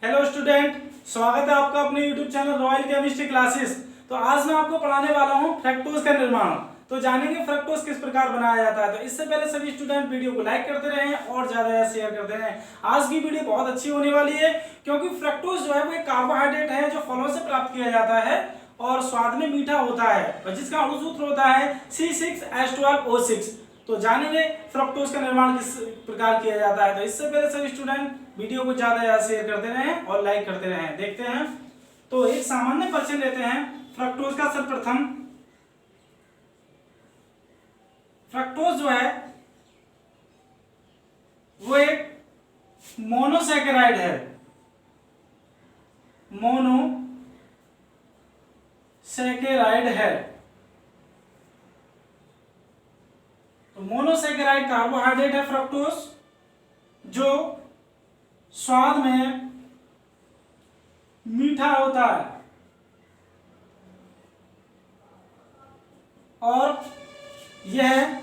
Hello student, स्वागत है आपका अपने YouTube channel royal chemistry classes. तो आज मैं आपको पढ़ाने वाला हूं फ्रक्टोज का निर्माण। तो जानेंगे फ्रक्टोज किस प्रकार बनाया जाता है। तो इससे पहले सभी स्टूडेंट वीडियो को लाइक करते रहें और ज्यादा शेयर करते रहें। आज की वीडियो बहुत अच्छी होने वाली है क्योंकि फ्रक्टोज जो है वो एक कार्बोहाइड्रेट है जो फलों से प्राप्त किया जाता है और स्वाद में मीठा होता है और जिसका अणुसूत्र होता है C6H12O6। तो जानेंगे फ्रक्टोज का निर्माण किस प्रकार किया जाता है। तो इससे पहले सभी स्टूडेंट वीडियो को ज्यादा शेयर करते रहें और लाइक करते रहें। देखते हैं, तो एक सामान्य परिचय लेते हैं फ्रक्टोज का। सर्वप्रथम फ्रक्टोज जो है वो एक मोनोसैकेराइड है। मोनोसैकेराइड है। तो मोनोसैकेराइड कार्बोहाइड्रेट है फ्रक्टोज, जो स्वाद में मीठा होता है और यह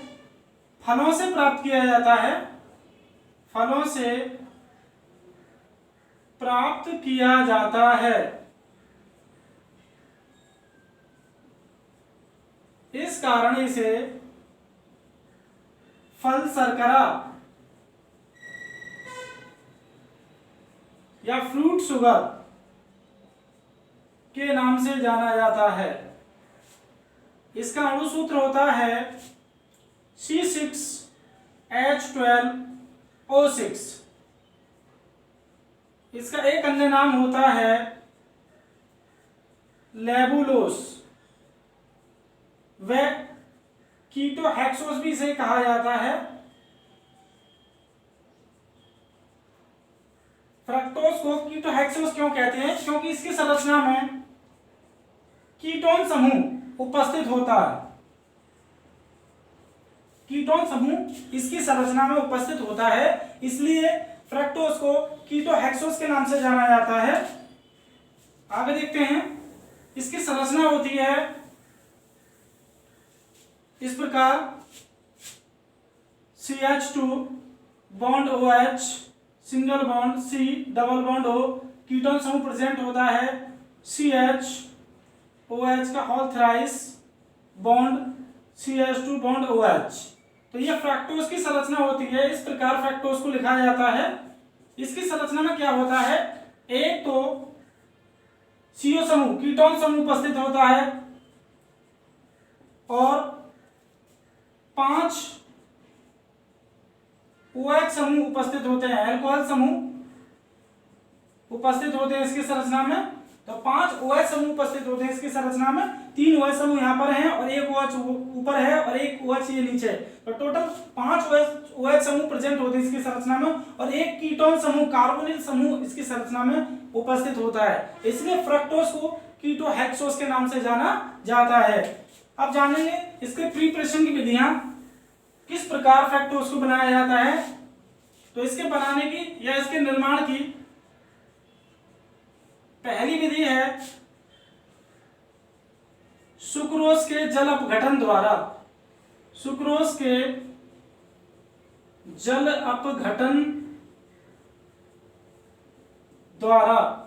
फलों से प्राप्त किया जाता है। फलों से प्राप्त किया जाता है। इस कारण इसे फल शर्करा या फ्रूट शुगर के नाम से जाना जाता है। इसका अणुसूत्र होता है C6H12O6। इसका एक अन्य नाम होता है लेबुलोस व कीटोहेक्सोस भी इसे कहा जाता है। फ्रक्टोज को कीटोहेक्सोस क्यों कहते हैं? क्योंकि इसकी संरचना में कीटोन समूह उपस्थित होता है। कीटोन समूह इसकी संरचना में उपस्थित होता है, इसलिए फ्रक्टोज को कीटोहेक्सोस के नाम से जाना जाता है। आगे देखते हैं, इसकी संरचना होती है इस प्रकार। CH2 bond OH, single bond C, double bond O, ketone समूह प्रेजेंट होता है CH OH का whole thrice bond CH2 bond OH। तो ये फ्रक्टोज की संरचना होती है। इस प्रकार फ्रक्टोज को लिखा जाता है। इसकी संरचना में क्या होता है? एक तो CO समूह कीटोन समूह उपस्थित होता है और 5 OH समूह उपस्थित होते हैं, अल्कोहल समूह उपस्थित होते हैं इसकी संरचना में। तो 5 OH समूह उपस्थित होते हैं इसकी संरचना में। 3 OH समूह यहाँ पर हैं और एक OH ऊपर है और एक OH ये नीचे है। तो टोटल 5 OH समूह प्रेजेंट होते हैं इसकी संरचना में और एक कीटोन समूह कार्बोनिल समूह इसकी संरचना में उपस्थित होता है। इसलिए फ्रक्टोज को कीटोहेक्सोस के नाम से जाना जाता है। अब जानेंगे इसके प्रिपरेशन की विधियां, किस प्रकार फ्रक्टोज को बनाया जाता है। तो इसके बनाने की या इसके निर्माण की पहली विधि है सुक्रोज के जल अपघटन द्वारा। सुक्रोज के जल अपघटन द्वारा।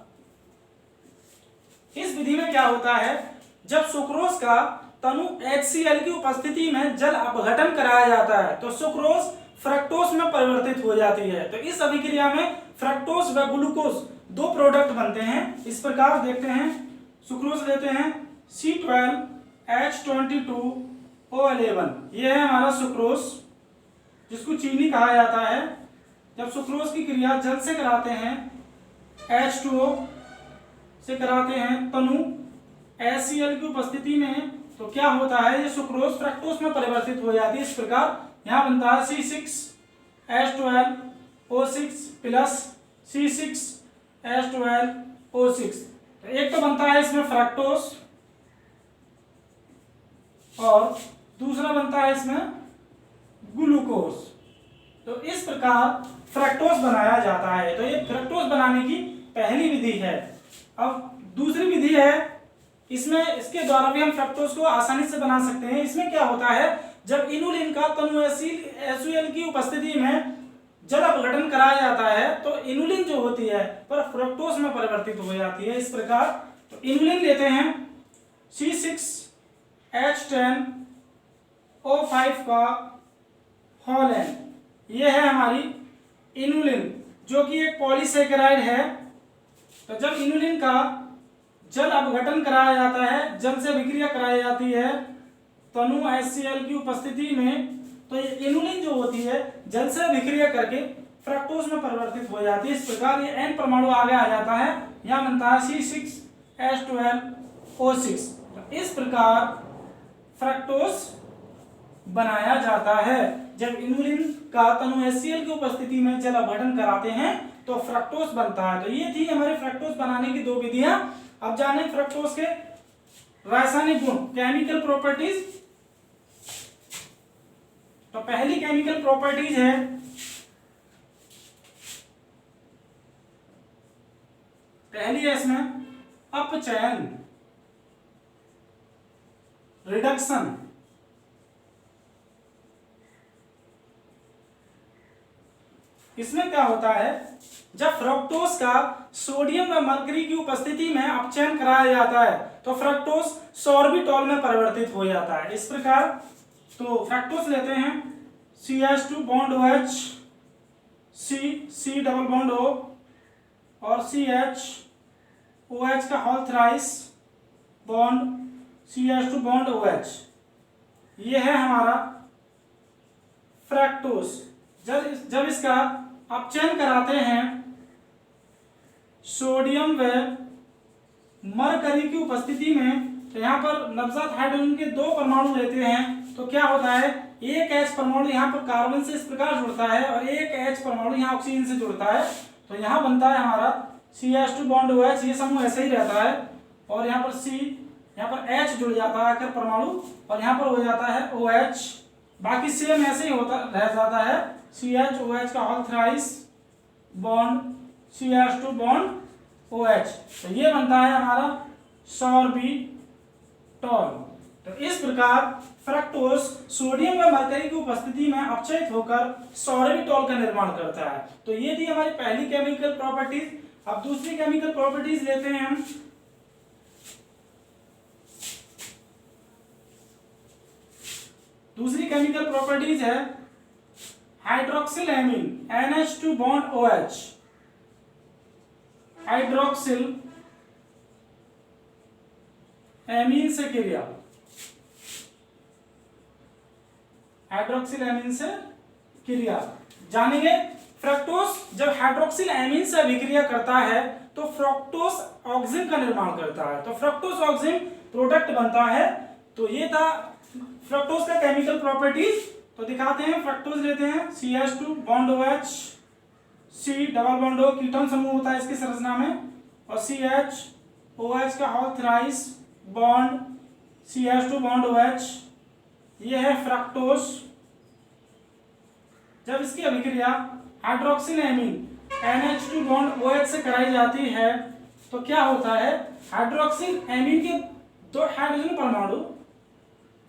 इस विधि में क्या होता है? जब सुक्रोज का तनु HCl की उपस्थिति में जल अपघटन कराया जाता है तो सुक्रोज फ्रक्टोज में परिवर्तित हो जाती है। तो इस अभिक्रिया में फ्रक्टोज व ग्लूकोज दो प्रोडक्ट बनते हैं। इस प्रकार देखते हैं, सुक्रोज लेते हैं C12H22O11। यह है हमारा सुक्रोज, जिसको चीनी कहा जाता है। जब सुक्रोज की क्रिया जल से कराते हैं, H2O से कराते हैं तनु HCl की उपस्थिति में, तो क्या होता है? ये सुक्रोज फ्रक्टोज में परिवर्तित हो जाती है। इस प्रकार यहां बनता है C6H12O6 प्लस C6H12O6। तो एक तो बनता है इसमें फ्रक्टोज और दूसरा बनता है इसमें ग्लूकोज। तो इस प्रकार फ्रक्टोज बनाया जाता है। तो ये फ्रक्टोज बनाने की पहली विधि है। अब दूसरी विधि है, इसमें इसके द्वारा भी हम फ्रक्टोज को आसानी से बना सकते हैं। इसमें क्या होता है? जब इनुलिन का तनु HCl की उपस्थिति में जब अपघटन कराया जाता है तो इनुलिन जो होती है पर फ्रक्टोज में परिवर्तित हो जाती है। इस प्रकार तो इनुलिन लेते हैं C6H10O5 का होल एन, ये है हमारी इनुलिन जो कि एक पॉलीसेकेराइड है। तो जब इनुलिन का जल अपघटन कराया जाता है, जल से विक्रिया कराई जाती है तनु HCl की उपस्थिति में, तो ये इनुलिन जो होती है जल से विक्रिया करके फ्रक्टोज में परिवर्तित हो जाती है। इस प्रकार ये N परमाणु आगे आ जाता है, यहाँ बनता है C6H12O6। इस प्रकार फ्रक्टोज बनाया जाता है। जब इनुलिन का तनु HCl की उपस्थिति में जल अपघटन कराते हैं तो फ्रक्टोज बनता है। तो ये थी हमारे फ्रक्टोज बनाने की दो विधियां। अब जाने फ्रक्टोज के रासायनिक गुण, केमिकल प्रॉपर्टीज। तो पहली केमिकल प्रॉपर्टीज है इसमें अपचयन, रिडक्शन। इसमें क्या होता है, जब फ्रक्टोज का सोडियम व मरकरी की उपस्थिति में अपचयन कराया जाता है तो फ्रक्टोज सॉर्बिटॉल में परिवर्तित हो जाता है। इस प्रकार तो फ्रक्टोज लेते हैं CH2 bond OH, C double bond O और CH OH का whole thrice bond CH2 bond OH, ये है हमारा फ्रक्टोज। जब इसका अपचयन कराते हैं सोडियम व मरकरी की उपस्थिति में, तो यहाँ पर नवजात हाइड्रोजन के दो परमाणु रहते हैं, तो क्या होता है, एक H परमाणु यहाँ पर कार्बन से इस प्रकार जुड़ता है और एक H परमाणु यहाँ ऑक्सीजन से जुड़ता है। तो यहाँ बनता है हमारा CH2 बॉन्ड OH, ये समूह ऐसे ही रहता है और यहाँ पर यहाँ पर H जुड़ जाता है आखिर परमाणु और यहाँ पर हो जाता है OH, बाकी सेम ऐसे ही होता रह जाता है CH OH का whole thrice bond CH2 bond OH। तो ये बनता है हमारा सॉर्बिटॉल। तो इस प्रकार फ्रक्टोज सोडियम व मरकरी की उपस्थिति में अपचयित होकर सॉर्बिटॉल का निर्माण करता है। तो ये थी हमारी पहली केमिकल प्रॉपर्टीज। अब दूसरी केमिकल प्रॉपर्टीज लेते हैं हम। दूसरी केमिकल प्रॉपर्टीज है hydroxyl amine NH2 bond OH। Hydroxyl amine से क्रिया, हाइड्रोक्सिल एमीन से क्रिया जानेंगे। फ्रक्टोज जब हाइड्रोक्सिल एमीन से अभिक्रिया करता है तो फ्रक्टोज ऑक्सिन का निर्माण करता है, तो फ्रक्टोज ऑक्सिन प्रोडक्ट बनता है। तो ये था फ्रक्टोज का केमिकल प्रॉपर्टीज। तो दिखाते हैं, फ्रक्टोज लेते हैं CH2 bond OH, C double bond O ketone समूह होता है इसकी संरचना में, और CH OH का whole thrice bond CH2 bond OH, ये है फ्रक्टोज। जब इसकी अभिक्रिया hydroxyl amine NH2 bond OH से कराई जाती है तो क्या होता है, हाइड्रोक्सिल एमीन के दो हाइड्रोजन परमाणु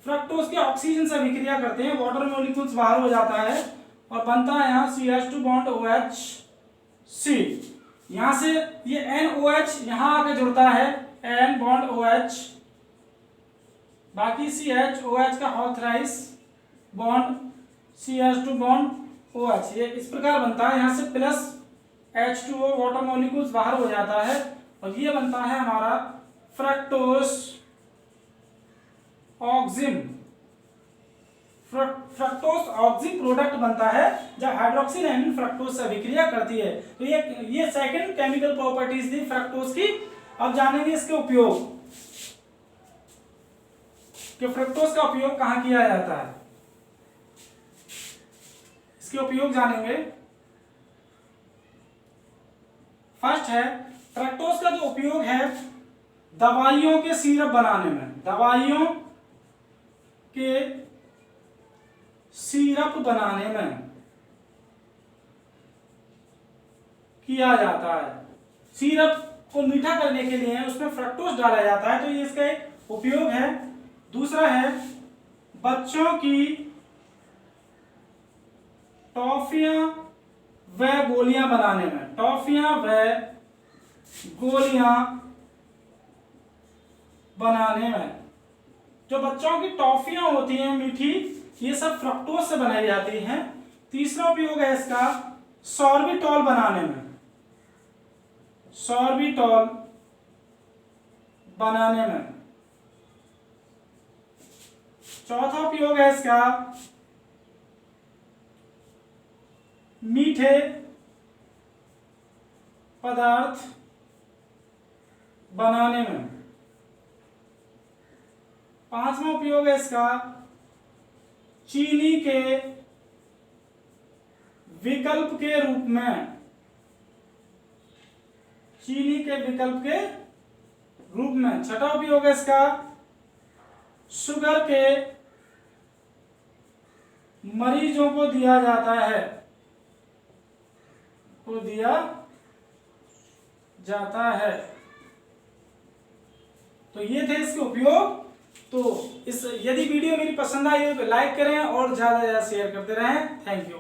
फ्रक्टोज के ऑक्सीजन से अभिक्रिया करते हैं, वाटर मॉलिक्यूल्स बाहर हो जाता है और बनता है यहाँ CH2 बॉन्ड OH C। यहाँ से ये NOH यहाँ आके जुड़ता है N बॉन्ड OH, बाकी CH OH का whole thrice bond CH2 bond OH, ये इस प्रकार बनता है। यहाँ से प्लस H2O वाटर मॉलिक्यूल्स बाहर हो जाता है और ये बनता है हमारा fructose auxin. Fructose auxin product बनता है जब हाइड्रोक्सिल एमीन फ्रक्टोज से अभिक्रिया करती है। तो ये सेकंड केमिकल प्रॉपर्टीज थी फ्रक्टोज की। अब जानेंगे इसके उपयोग कि फ्रक्टोज का उपयोग कहाँ किया जाता है। इसके उपयोग जानेंगे। फर्स्ट है, फ्रक्टोज का जो उपयोग है दवाइयों के सिरप बनाने में, दवाइयों के सिरप बनाने में किया जाता है। सिरप को मीठा करने के लिए उसमें फ्रक्टोज डाला जाता है, तो ये इसका एक उपयोग है। दूसरा है, बच्चों की टॉफियां व गोलियां बनाने में, टॉफियां व गोलियां बनाने में। जो बच्चों की टॉफियां होती हैं मीठी, ये सब फ्रक्टोज से बनाई जाती हैं। तीसरा उपयोग है इसका सॉर्बिटॉल बनाने में, सॉर्बिटॉल बनाने में। चौथा उपयोग है इसका मीठे पदार्थ बनाने में। पांचवा उपयोग है इसका चीनी के विकल्प के रूप में, चीनी के विकल्प के रूप में। छठा उपयोग है इसका शुगर के मरीजों को दिया जाता है, को दिया जाता है। तो ये थे इसके उपयोग। तो इस यदि वीडियो मेरी पसंद आई हो तो लाइक करें और ज्यादा से ज्यादा शेयर करते रहें। Thank you.